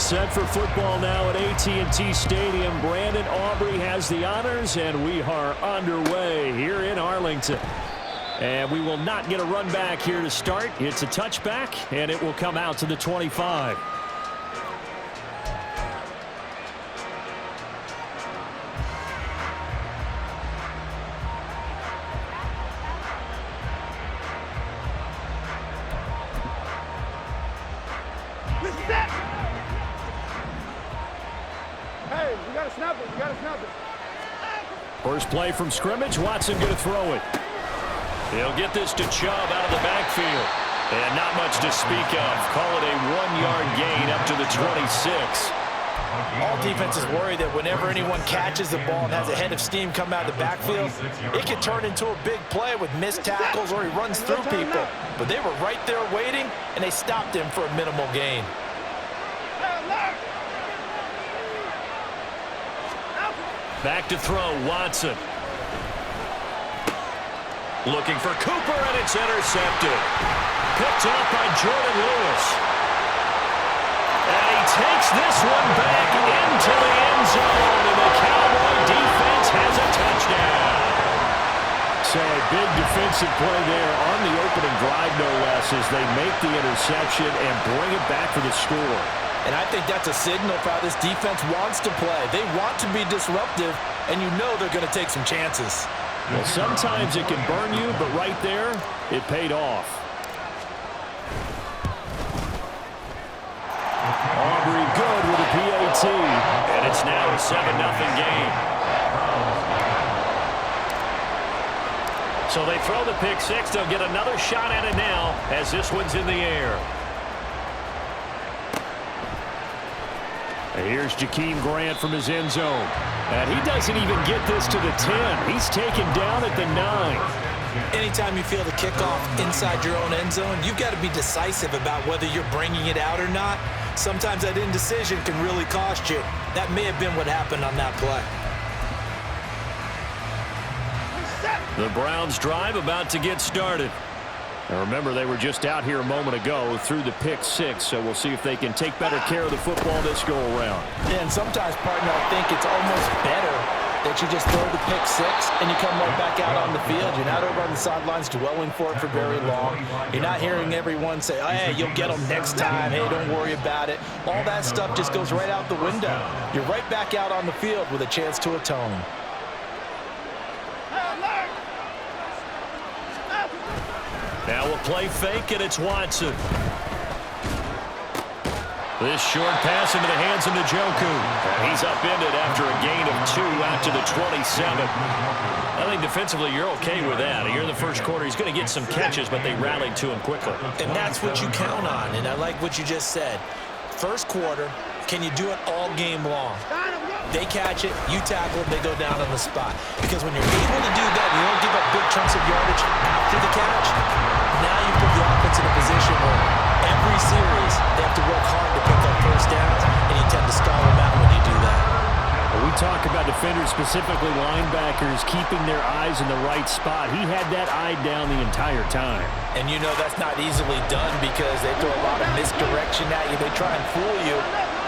set for football now at AT&T Stadium. Brandon Aubrey has the honors, and we are underway here in Arlington. And we will not get a run back here to start. It's a touchback, and it will come out to the 25. Hey, you gotta snap it. You gotta snap it. First play from scrimmage. Watson going to throw it. He'll get this to Chubb out of the backfield. And not much to speak of. Call it a 1-yard gain up to the 26. All defenses worry that whenever anyone catches the ball and has a head of steam come out of the backfield, it can turn into a big play with missed tackles or he runs through people. But they were right there waiting, and they stopped him for a minimal gain. Back to throw, Watson. Looking for Cooper, and it's intercepted. Picked up by Jordan Lewis. And he takes this one back into the end zone, and the Cowboy defense has a touchdown. So a big defensive play there on the opening drive, no less, as they make the interception and bring it back for the score. And I think that's a signal for how this defense wants to play. They want to be disruptive, and you know they're going to take some chances. Well, sometimes it can burn you, but right there, it paid off. Aubrey good with a PAT, and it's now a 7-0 game. So they throw the pick six. They'll get another shot at it now as this one's in the air. Here's Jakeem Grant from his end zone. And he doesn't even get this to the 10. He's taken down at the 9. Anytime you feel the kickoff inside your own end zone, you've got to be decisive about whether you're bringing it out or not. Sometimes that indecision can really cost you. That may have been what happened on that play. The Browns drive about to get started. And remember, they were just out here a moment ago through the pick six, so we'll see if they can take better care of the football this go-around. Yeah, and sometimes, partner, I think it's almost better that you just throw the pick six and you come right back out on the field. You're not over on the sidelines dwelling for it for very long. You're not hearing everyone say, oh, hey, you'll get them next time. Hey, don't worry about it. All that stuff just goes right out the window. You're right back out on the field with a chance to atone. Now a play fake, and it's Watson. This short pass into the hands of Njoku. He's upended after a gain of 2 out to the 27. I think defensively you're okay with that. Here in the first quarter, he's going to get some catches, but they rallied to him quickly. And that's what you count on, and I like what you just said. First quarter, can you do it all game long? They catch it, you tackle it, they go down on the spot. Because when you're able to do that, you don't give up big chunks of yardage after the catch. Now you put the offense in a position where every series they have to work hard to pick up first downs, and you tend to stall them out when you do that. We talk about defenders, specifically linebackers, keeping their eyes in the right spot. He had that eye down the entire time. And you know that's not easily done because they throw a lot of misdirection at you. They try and fool you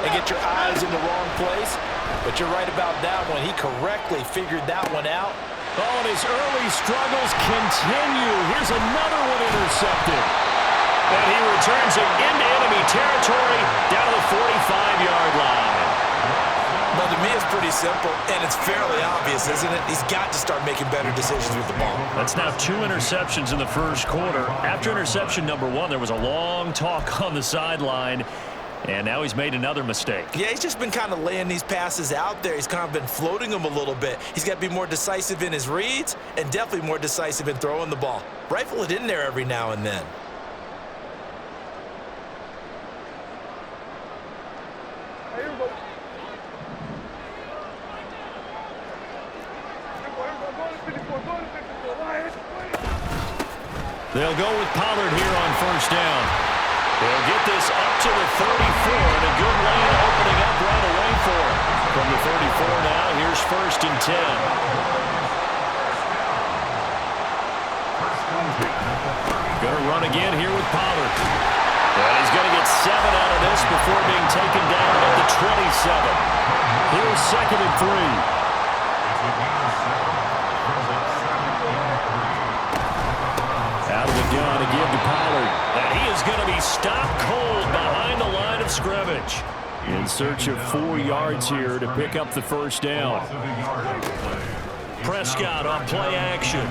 and get your eyes in the wrong place. But you're right about that one. He correctly figured that one out. Oh, and his early struggles continue. Here's another one intercepted. And he returns it into enemy territory down to the 45-yard line. Well, to me, it's pretty simple, and it's fairly obvious, isn't it? He's got to start making better decisions with the ball. That's now 2 interceptions in the first quarter. After interception number 1, there was a long talk on the sideline, and now he's made another mistake. Yeah, he's just been kind of laying these passes out there. He's kind of been floating them a little bit. He's got to be more decisive in his reads and definitely more decisive in throwing the ball. Rifle it in there every now and then. They'll go with Pollard here on first down. They'll get this up to the 34, and a good lane opening up right away for him. From the 34 now, here's first and 10. Going to run again here with Pollard. And he's going to get 7 out of this before being taken down to the Here's 2nd and 3. Out of the gun again to Pollard. And he is going to be stopped cold behind the line of scrimmage. In search of 4 yards here to pick up the first down. Prescott on play action.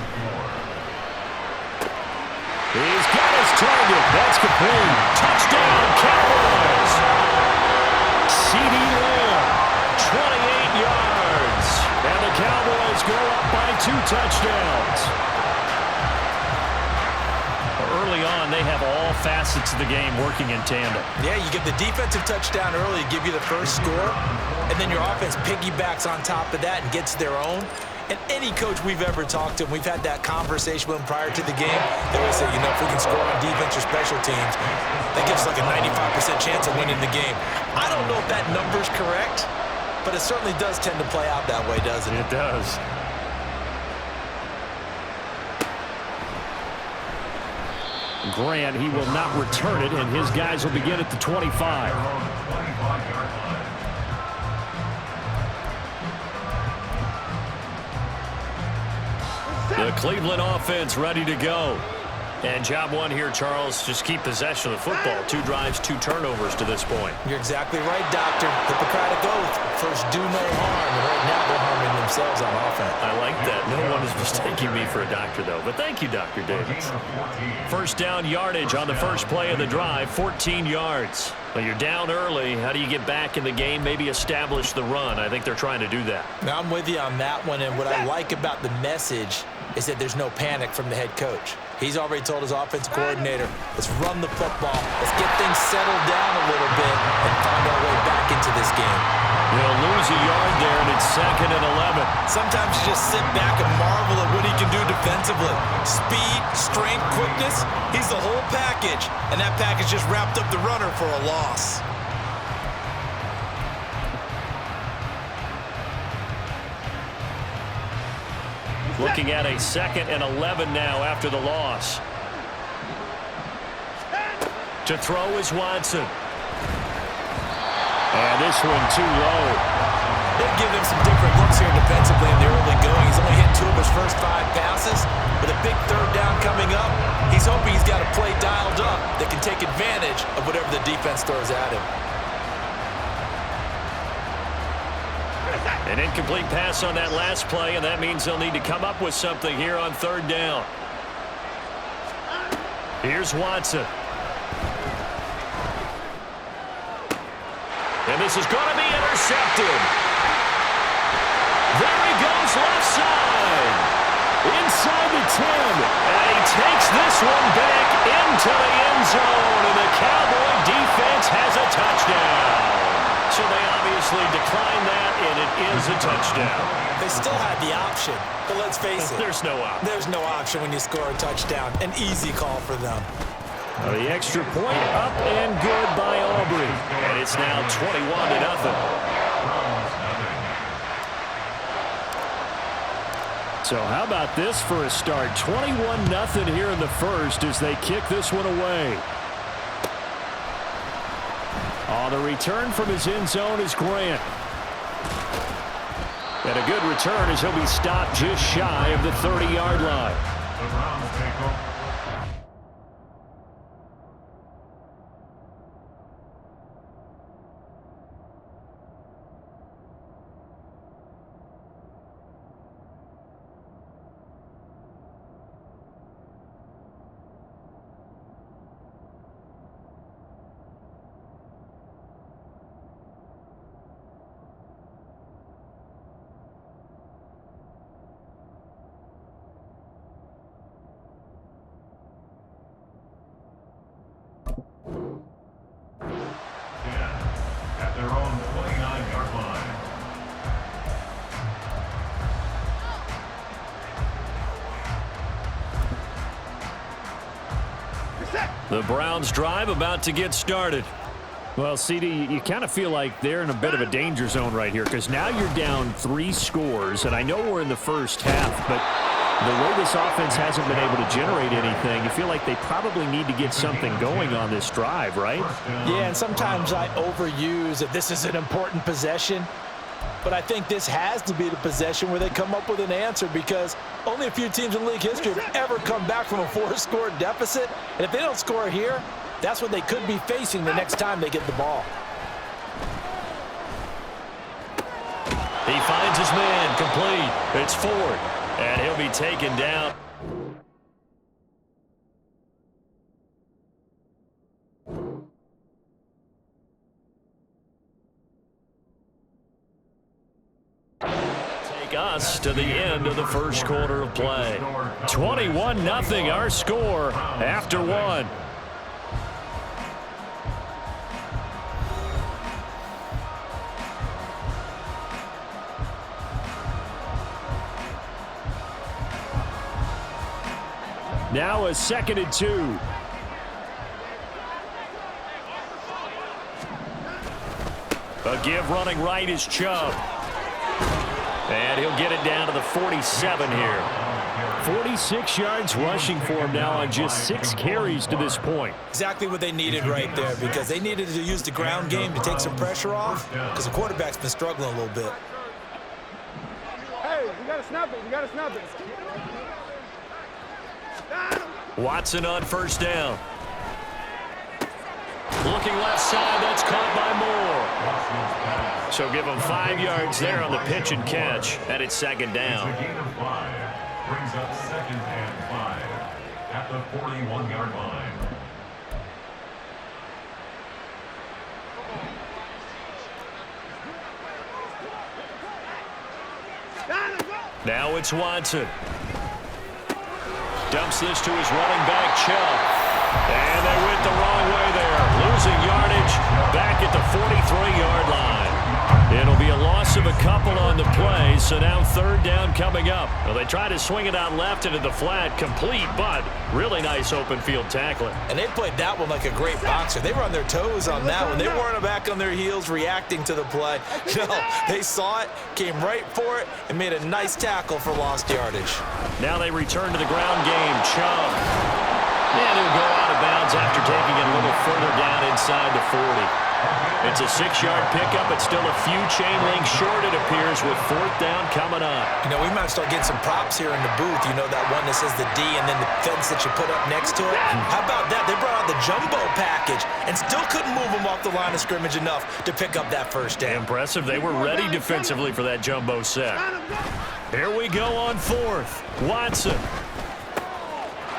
He's got his target. That's complete. Touchdown, Cowboys. C.D. Lamb, 28 yards. And the Cowboys go up by 2 touchdowns. Early on, they have all facets of the game working in tandem. Yeah, you get the defensive touchdown early to give you the first score, and then your offense piggybacks on top of that and gets their own. And any coach we've ever talked to, we've had that conversation with them prior to the game, they always say, you know, if we can score on defense or special teams, that gives us like a 95% chance of winning the game. I don't know if that number's correct, but it certainly does tend to play out that way, doesn't it? It does. Grant, he will not return it, and his guys will begin at the 25. The Cleveland offense ready to go. And job one here, Charles, just keep possession of the football. 2 drives, 2 turnovers to this point. You're exactly right, Doctor. Hippocratic oath. First, do no harm. And right now, they're harming themselves on offense. I like that. No one is mistaking me for a doctor, though. But thank you, Dr. Davis. First down yardage on the first play of the drive, 14 yards. Well, you're down early. How do you get back in the game, maybe establish the run? I think they're trying to do that. Now, I'm with you on that one. And what I like about the message is that there's no panic from the head coach. He's already told his offensive coordinator, let's run the football. Let's get things settled down a little bit and find our way back into this game. They'll lose a yard there, and it's 2nd and 11. Sometimes you just sit back and marvel at what he can do defensively. Speed, strength, quickness, he's the whole package. And that package just wrapped up the runner for a loss. Looking at a 2nd and 11 now after the loss. To throw is Watson. And this one too low. They've given him some different looks here defensively in the early going. He's only hit 2 of his first 5 passes. With a big 3rd down coming up, he's hoping he's got a play dialed up that can take advantage of whatever the defense throws at him. An incomplete pass on that last play, and that means they'll need to come up with something here on 3rd down. Here's Watson. And this is going to be intercepted. There he goes left side. Inside the 10. And he takes this one back into the end zone, and the Cowboy defense has a touchdown. So they obviously declined that, and it is a touchdown. They still had the option, but let's face it. There's no option. There's no option when you score a touchdown. An easy call for them. The extra point up and good by Aubrey. And it's now 21-0. So how about this for a start? 21-0 here in the first as they kick this one away. On the return from his end zone is Grant. And a good return as he'll be stopped just shy of the 30-yard line. The Browns drive about to get started. Well, CD, you kind of feel like they're in a bit of a danger zone right here because now you're down 3 scores, and I know we're in the first half, but The way this offense hasn't been able to generate anything, you feel like they probably need to get something going on this drive, right? Yeah, and sometimes I overuse that this is an important possession. But I think this has to be the possession where they come up with an answer, because only a few teams in league history have ever come back from a 4-score deficit. And if they don't score here, that's what they could be facing the next time they get the ball. He finds his man complete. It's Ford, and he'll be taken down. Take us to the end of the first quarter of play. 21-0 our score after one. Now a 2nd and 2. A give running right is Chubb. And he'll get it down to the 47 here. 46 yards rushing for him now on just 6 carries to this point. Exactly what they needed right there, because they needed to use the ground game to take some pressure off, because the quarterback's been struggling a little bit. Hey, you got to snap it. You got to snap it. Watson on first down. Looking left side, that's caught by Moore. So give him 5 yards there on the pitch and catch, and it's 2nd down. Brings up 2nd and 5 at the 41-yard line. Now it's Watson. Dumps this to his running back, Chubb. And they went the wrong way there. Losing yardage back at the 43-yard line. It'll be a loss of a couple on the play, so now 3rd down coming up. Well, they try to swing it out left into the flat, complete, but really nice open field tackling. And they played that one like a great boxer. They were on their toes on that one. They weren't back on their heels reacting to the play. No, they saw it, came right for it, and made a nice tackle for lost yardage. Now they return to the ground game. Chubb. And he'll go out of bounds after taking it a little further down inside the 40. It's a 6-yard pickup. It's still a few chain links short, it appears, with 4th down coming up. You know, we might start getting some props here in the booth. You know, that one that says the D and then the fence that you put up next to it. How about that? They brought out the jumbo package and still couldn't move them off the line of scrimmage enough to pick up that 1st down. Impressive. They were ready defensively for that jumbo set. Here we go on 4th. Watson.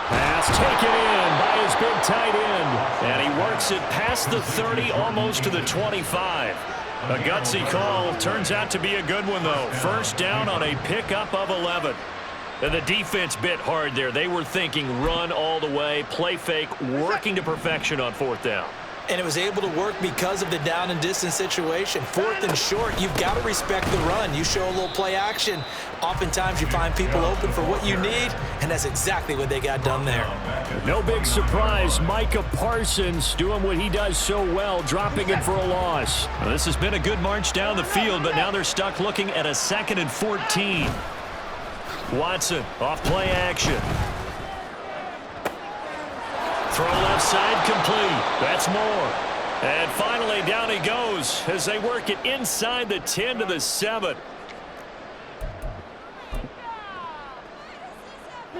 Pass taken in by his big tight end. And he works it past the 30, almost to the 25. A gutsy call. Turns out to be a good one, though. 1st down on a pickup of 11. And the defense bit hard there. They were thinking run all the way, play fake, working to perfection on 4th down. And it was able to work because of the down and distance situation. 4th and short, you've got to respect the run. You show a little play action. Oftentimes you find people open for what you need, and that's exactly what they got done there. No big surprise. Micah Parsons doing what he does so well, dropping it for a loss. Well, this has been a good march down the field, but now they're stuck looking at a 2nd and 14. Watson off play action. Throw left side complete. That's Moore. And finally down he goes as they work it inside the 10 to the 7.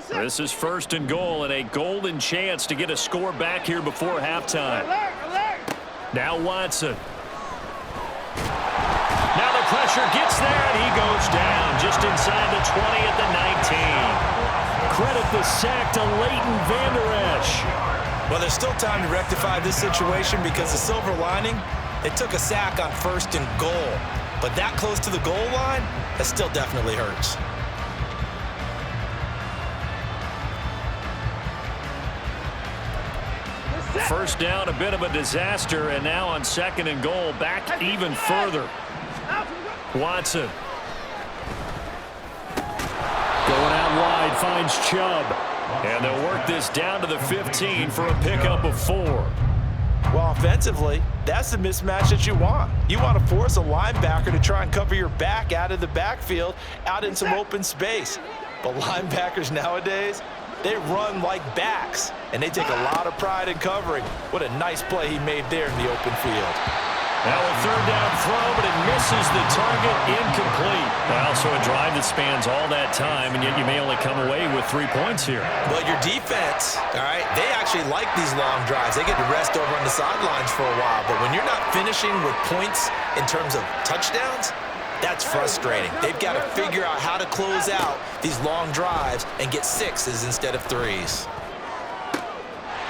This is 1st and goal and a golden chance to get a score back here before halftime. Now Watson. Now the pressure gets there and he goes down just inside the 20 at the 19. Credit the sack to Leighton Vander Esch. Well, there's still time to rectify this situation because the silver lining, they took a sack on 1st and goal. But that close to the goal line, that still definitely hurts. First down, a bit of a disaster, and now on 2nd and goal, back even further. Watson. Going out wide, finds Chubb. And they'll work this down to the 15 for a pickup of 4. Well, offensively, that's the mismatch that you want. You want to force a linebacker to try and cover your back out of the backfield, out in some open space. But linebackers nowadays, they run like backs, and they take a lot of pride in covering. What a nice play he made there in the open field. Now a third down throw, but it misses the target, incomplete. Well, so a drive that spans all that time, and yet you may only come away with 3 points here. Well, your defense, all right, they actually like these long drives. They get to rest over on the sidelines for a while, but when you're not finishing with points in terms of touchdowns, that's frustrating. They've got to figure out how to close out these long drives and get 6s instead of 3s.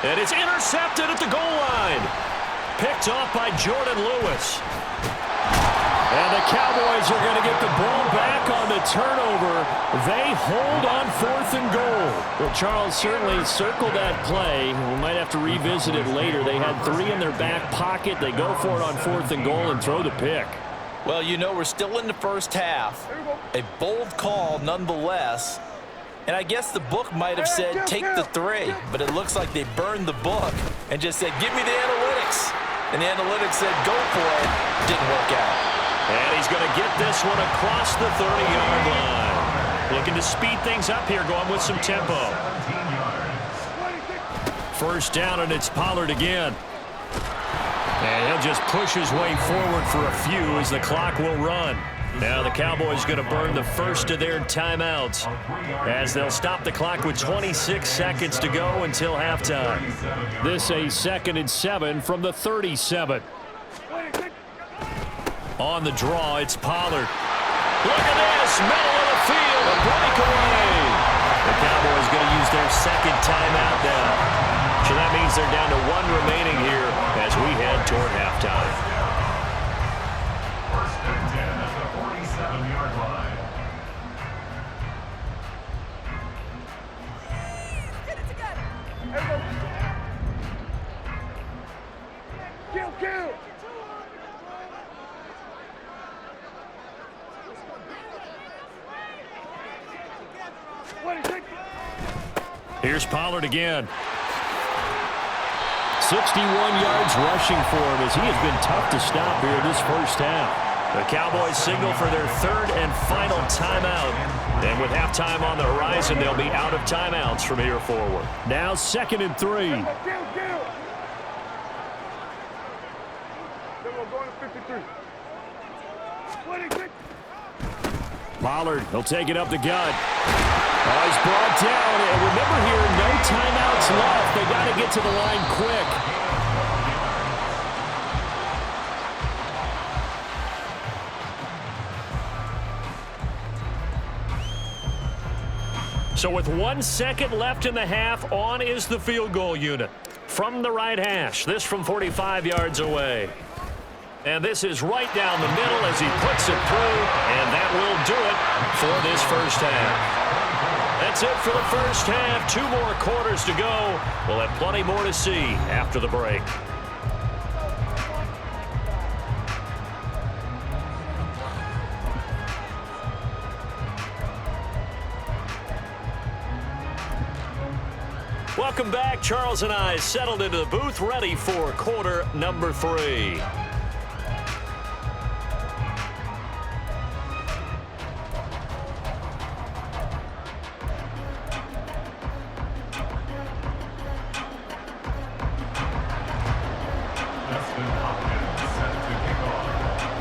And it's intercepted at the goal line. Picked off by Jordan Lewis. And the Cowboys are going to get the ball back on the turnover. They hold on 4th and goal. Well, Charles certainly circled that play. We might have to revisit it later. They had 3 in their back pocket. They go for it on 4th and goal and throw the pick. Well, you know, we're still in the first half. A bold call nonetheless. And I guess the book might have said take the 3, but it looks like they burned the book and just said, give me the analytics. And the analytics said, go for it. Didn't work out. And he's going to get this one across the 30-yard line. Looking to speed things up here, going with some tempo. First down, and it's Pollard again. And he'll just push his way forward for a few as the clock will run. Now the Cowboys going to burn the first of their timeouts as they'll stop the clock with 26 seconds to go until halftime. This a 2nd and 7 from the 37. On the draw, it's Pollard. Look at this, middle of the field, a breakaway. The Cowboys going to use their 2nd timeout now. So that means they're down to 1 remaining here as we head toward halftime. Here's Pollard again. 61 yards rushing for him as he has been tough to stop here this first half. The Cowboys signal for their 3rd and final timeout. And with halftime on the horizon, they'll be out of timeouts from here forward. Now 2nd and 3. Pollard, he'll take it up the gut. Oh, he's brought down. And remember here, no timeouts left. They got to get to the line quick. So with 1 second left in the half, on is the field goal unit. From the right hash, this from 45 yards away. And this is right down the middle as he puts it through, and that will do it for this first half. That's it for the first half. 2 more quarters to go. We'll have plenty more to see after the break. Welcome back. Charles and I settled into the booth, ready for quarter number 3.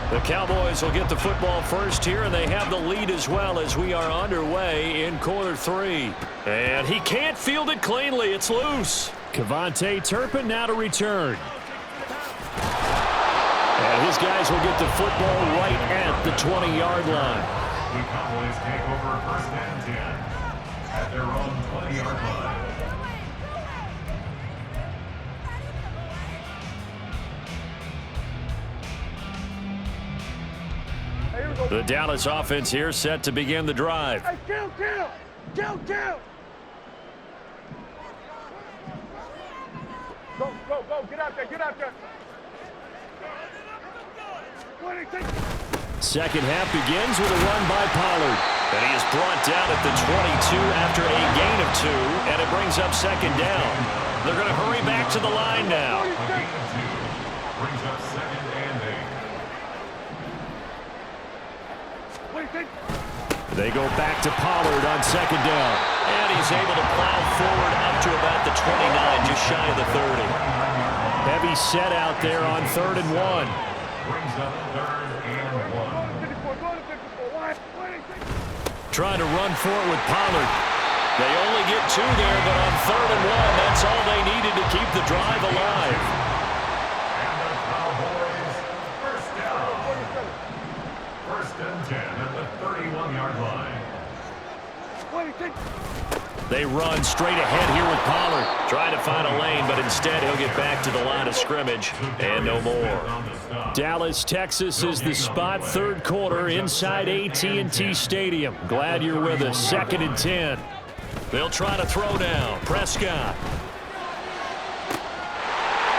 The Cowboys will get the football first here, and they have the lead as well as we are underway in quarter 3. And he can't field it cleanly. It's loose. Kevontae Turpin now to return. And his guys will get the football right at the 20-yard line. The Cowboys take over 1st and 10 at their own 20-yard line. The Dallas offense here set to begin the drive. Hey, kill! Go, get out there. Second half begins with a run by Pollard. And he is brought down at the 22 after a gain of 2, and it brings up 2nd down. They're going to hurry back to the line now. A gain of 2 brings up 2nd and 8. They go back to Pollard on second down. And he's able to plow forward up to about the 29, just shy of the 30. Heavy set out there on 3rd and 1. Brings up 3rd and 1. Trying to run for it with Pollard. They only get 2 there, but on 3rd and 1, that's all they needed to keep the drive alive. And the Cowboys first down. 1st and 10 at the 31-yard line. They run straight ahead here with Pollard. Trying to find a lane, but instead he'll get back to the line of scrimmage and no more. Dallas, Texas is the spot. 3rd quarter inside AT&T Stadium. Glad you're with us. 2nd and 10. They'll try to throw down. Prescott.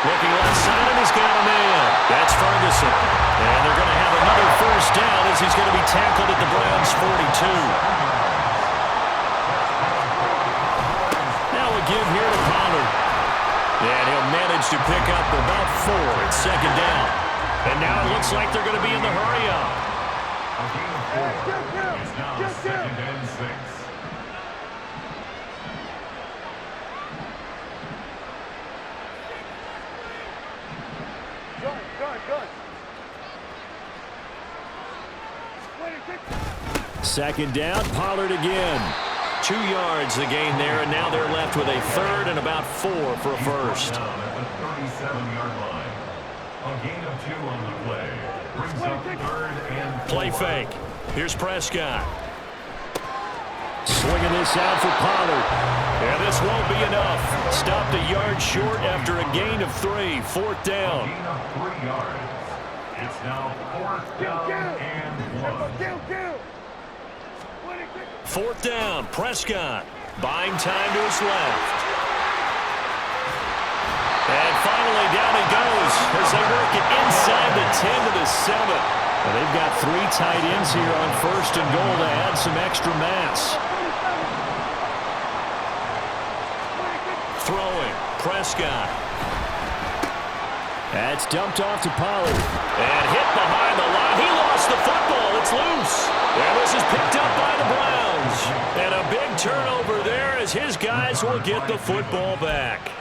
Looking left side, and he's got a man. That's Ferguson. And they're going to have another 1st down as he's going to be tackled at the Browns' 42. Give here to Pollard. And he'll manage to pick up about 4 at 2nd down. And now it looks like they're going to be in the hurry up. A gain of 4. It's now 2nd and 6. Second down, Pollard again. 2 yards the gain there, and now they're left with a 3rd and about 4 for a 1st. Down at the 37-yard line. A gain of 2 on the play. Brings up 3rd and 4. Play fake. Here's Prescott. Swinging this out for Pollard. And this won't be enough. Stopped a yard short after a gain of 3. 4th down. A gain of 3 yards. It's now 4th down and 1. 4th down, Prescott. Buying time to his left. And finally down he goes as they work it inside the 10 to the 7. Well, they've got 3 tight ends here on 1st and goal to add some extra mass. Throwing, Prescott. That's dumped off to Pollard. And hit behind the line. He lost the football. It's loose. And this is picked up by the Browns. And a big turnover there as his guys will get the football back.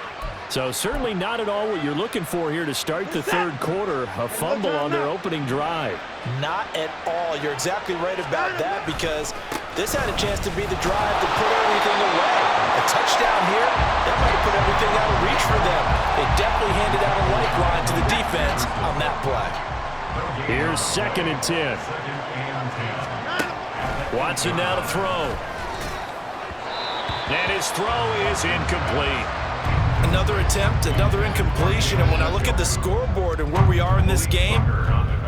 So certainly not at all what you're looking for here to start the 3rd quarter. A fumble on their opening drive. Not at all. You're exactly right about that because this had a chance to be the drive to put everything away. A touchdown here, that might have put everything out of reach for them. They definitely handed out a lifeline to the defense on that play. Here's 2nd and 10. Watson now to throw. And his throw is incomplete. Another attempt, another incompletion, and when I look at the scoreboard and where we are in this game,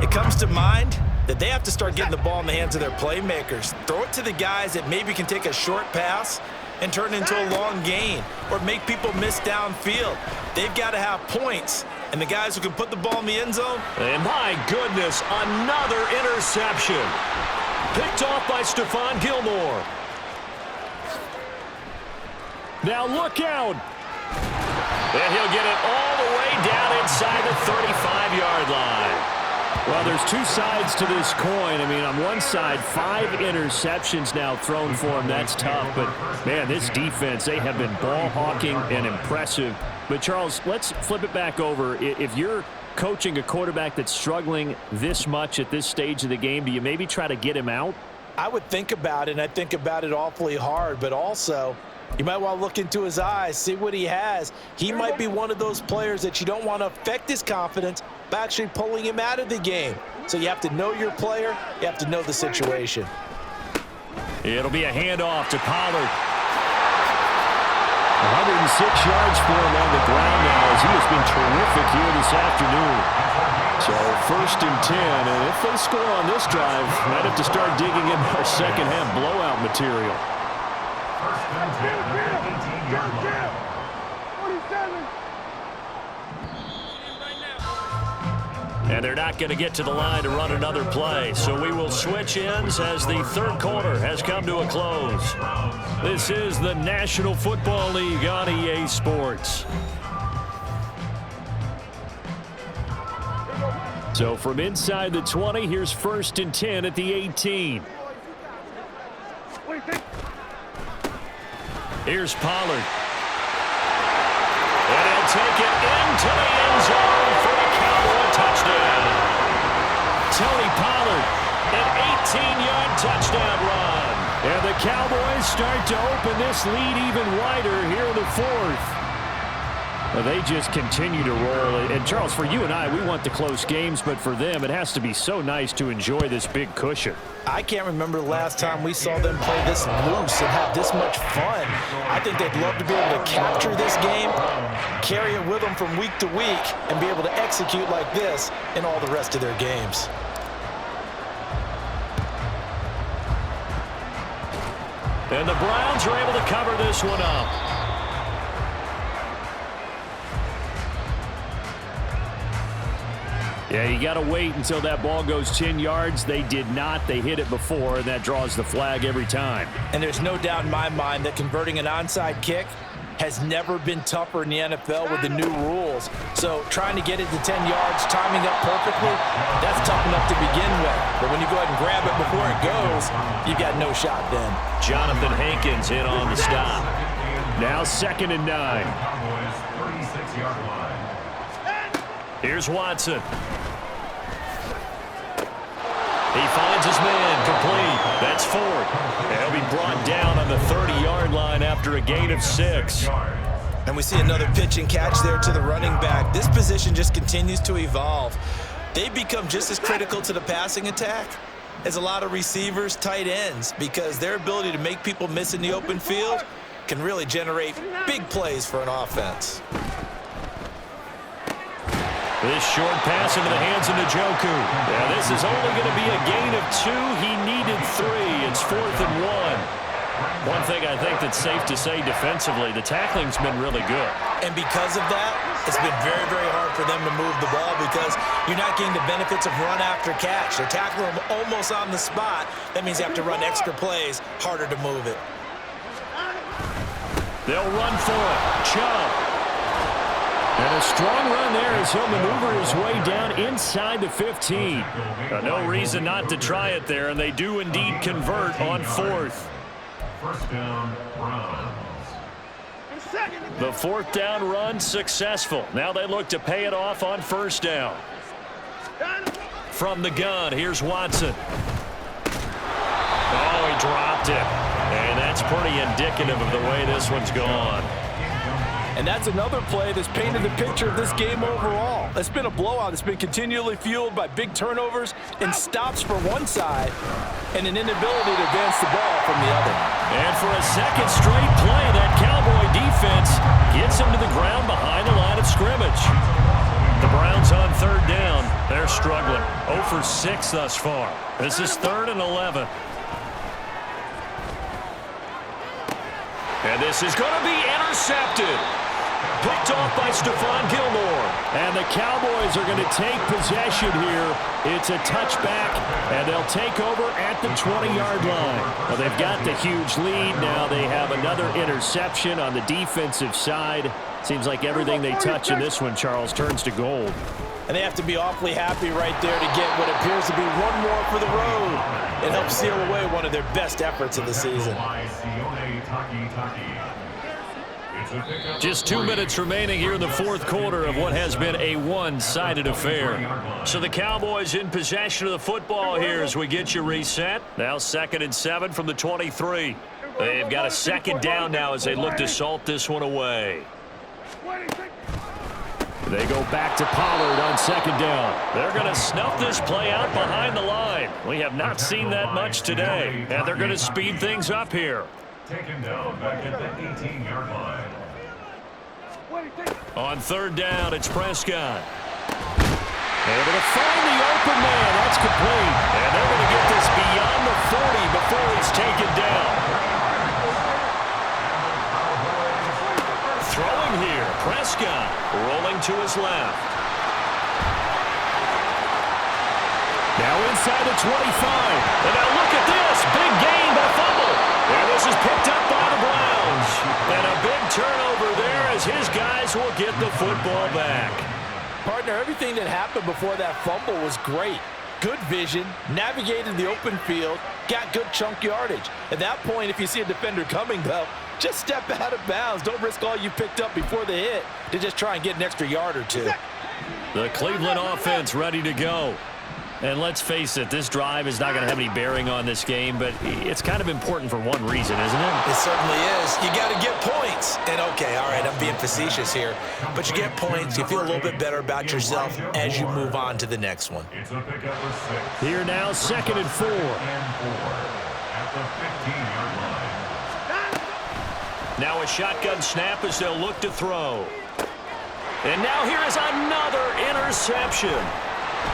it comes to mind that they have to start getting the ball in the hands of their playmakers. Throw it to the guys that maybe can take a short pass and turn it into a long gain or make people miss downfield. They've got to have points, and the guys who can put the ball in the end zone. And my goodness, another interception. Picked off by Stephon Gilmore. Now look out. And he'll get it all the way down inside the 35-yard line. Well, there's 2 sides to this coin. I mean, on one side, 5 interceptions now thrown for him. That's tough. But, man, this defense, they have been ball hawking and impressive. But, Charles, let's flip it back over. If you're coaching a quarterback that's struggling this much at this stage of the game, do you maybe try to get him out? I would think about it, and I think about it awfully hard. But also, you might want to look into his eyes, see what he has. He might be one of those players that you don't want to affect his confidence by actually pulling him out of the game. So you have to know your player. You have to know the situation. It'll be a handoff to Pollard. 106 yards for him on the ground now as he has been terrific here this afternoon. So 1st and 10, and if they score on this drive, might have to start digging in our second half blowout material. 1st and 10 at the 18-yard line. 47. And they're not going to get to the line to run another play. So we will switch ends as the 3rd quarter has come to a close. This is the National Football League on EA Sports. So from inside the 20, here's 1st and 10 at the 18. Here's Pollard. And he'll take it into the end zone for a Cowboy touchdown. Tony Pollard, an 18-yard touchdown run. And the Cowboys start to open this lead even wider here in the fourth. Well, they just continue to roll. And, Charles, for you and I, we want the close games, but for them, it has to be so nice to enjoy this big cushion. I can't remember the last time we saw them play this loose and have this much fun. I think they'd love to be able to capture this game, carry it with them from week to week, and be able to execute like this in all the rest of their games. And the Browns are able to cover this one up. Yeah, you got to wait until that ball goes 10 yards. They did not. They hit it before, and that draws the flag every time. And there's no doubt in my mind that converting an onside kick has never been tougher in the NFL with the new rules. So trying to get it to 10 yards, timing up perfectly, that's tough enough to begin with. But when you go ahead and grab it before it goes, you've got no shot then. Jonathan Hankins in on the stop. Now 2nd and 9. Cowboys 36-yard line. Here's Watson. He finds his man complete. That's Ford. And he'll be brought down on the 30-yard line after a gain of 6. And we see another pitch and catch there to the running back. This position just continues to evolve. They become just as critical to the passing attack as a lot of receivers, tight ends, because their ability to make people miss in the open field can really generate big plays for an offense. This short pass into the hands of Njoku. Yeah, this is only going to be a gain of 2. He needed 3. It's 4th and 1. One thing I think that's safe to say defensively, the tackling's been really good. And because of that, it's been very, very hard for them to move the ball because you're not getting the benefits of run after catch. They're tackling them almost on the spot. That means you have to run extra plays, harder to move it. They'll run for it. Chubb. And a strong run there as he'll maneuver his way down inside the 15. No reason not to try it there, and they do indeed convert on 4th. First down, Browns. The 4th down run successful. Now they look to pay it off on 1st down. From the gun, here's Watson. Oh, he dropped it. And that's pretty indicative of the way this one's gone. And that's another play that's painted the picture of this game overall. It's been a blowout. It's been continually fueled by big turnovers and stops for one side and an inability to advance the ball from the other. And for a second straight play, that Cowboy defense gets him to the ground behind the line of scrimmage. The Browns on 3rd down. They're struggling. 0 for 6 thus far. This is 3rd and 11. And this is going to be intercepted. Picked off by Stephon Gilmore. And the Cowboys are going to take possession here. It's a touchback, and they'll take over at the 20-yard line. Well, they've got the huge lead. Now they have another interception on the defensive side. Seems like everything they touch in this one, Charles, turns to gold. And they have to be awfully happy right there to get what appears to be one more for the road. It helps seal away one of their best efforts of the season. Just 2 minutes remaining here in the 4th quarter of what has been a one-sided affair. So the Cowboys in possession of the football here as we get you reset. Now 2nd and 7 from the 23. They've got a 2nd down now as they look to salt this one away. They go back to Pollard on 2nd down. They're going to snuff this play out behind the line. We have not seen that much today, and they're going to speed things up here. Taken down back at the 18-yard line. On 3rd down, it's Prescott. Able to find the open man. That's complete. And they're going to get this beyond the 40 before he's taken down. Throwing here, Prescott rolling to his left. Now inside the 25. And now look at this. Big gain by fumble. And this is picked up by the Browns. And a big turnover there as his guys will get the football back. Partner, everything that happened before that fumble was great. good vision, navigated the open field, got good chunk yardage. At that point, if you see a defender coming, though, just step out of bounds. Don't risk all you picked up before the hit to just try and get an extra yard or two. The Cleveland offense ready to go. And let's face it, this drive is not going to have any bearing on this game, but it's kind of important for one reason, isn't it? It certainly is. You got to get points. And, okay, all right, I'm being facetious here. But you get points. You feel a little bit better about yourself as you move on to the next one. It's a pickup for 6. Here now, 2nd and 4. At the 15-yard line. Now a shotgun snap as they'll look to throw. And now here is another interception.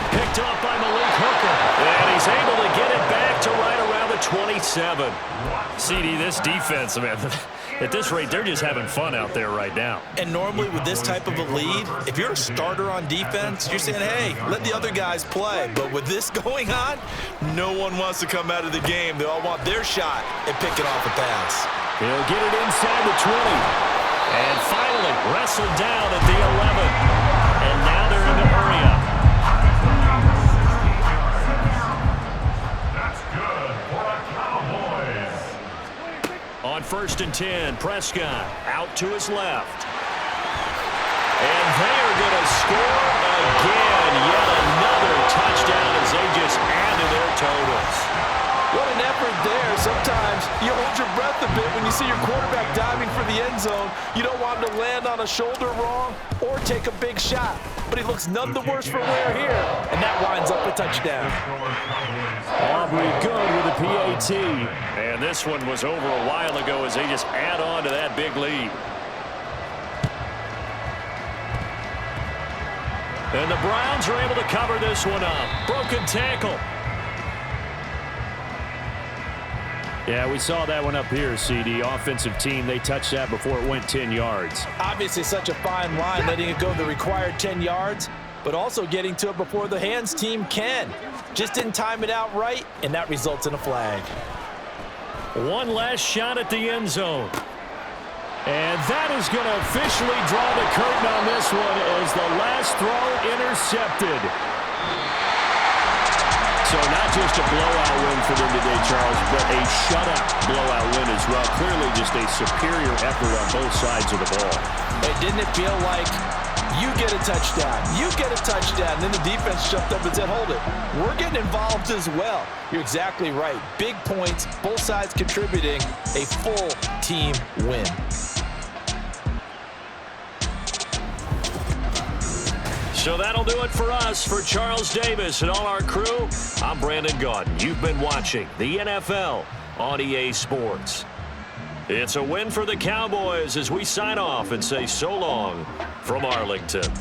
Picked off by Malik Hooker. And he's able to get it back to right around the 27. CD, this defense, man, at this rate, they're just having fun out there right now. And normally with this type of a lead, if you're a starter on defense, you're saying, hey, let the other guys play. But with this going on, no one wants to come out of the game. They all want their shot at picking off a pass. He'll get it inside the 20. And finally wrestled down at the 11. And now they're in the hurry-up. On 1st and 10, Prescott out to his left. And they are going to score again. Yet another touchdown as they just add to their totals. What an effort there. Sometimes you hold your breath a bit when you see your quarterback diving for the end zone. You don't want him to land on a shoulder wrong or take a big shot. But he looks none the worse for wear here. And that winds up a touchdown. Aubrey good with a PAT. And this one was over a while ago as they just add on to that big lead. And the Browns are able to cover this one up. Broken tackle. Yeah, we saw that one up here, CD. Offensive team, they touched that before it went 10 yards. Obviously such a fine line, letting it go the required 10 yards, but also getting to it before the hands team can. Just didn't time it out right, and that results in a flag. One last shot at the end zone. And that is going to officially draw the curtain on this one as the last throw intercepted. So not just a blowout win for them today, Charles, but a shutout blowout win as well. Clearly just a superior effort on both sides of the ball. Hey, didn't it feel like you get a touchdown, you get a touchdown, then the defense jumped up and said, hold it, we're getting involved as well. You're exactly right. Big points, both sides contributing, a full team win. So that'll do it for us. For Charles Davis and all our crew, I'm Brandon Gaudin. You've been watching the NFL on EA Sports. It's a win for the Cowboys as we sign off and say so long from Arlington.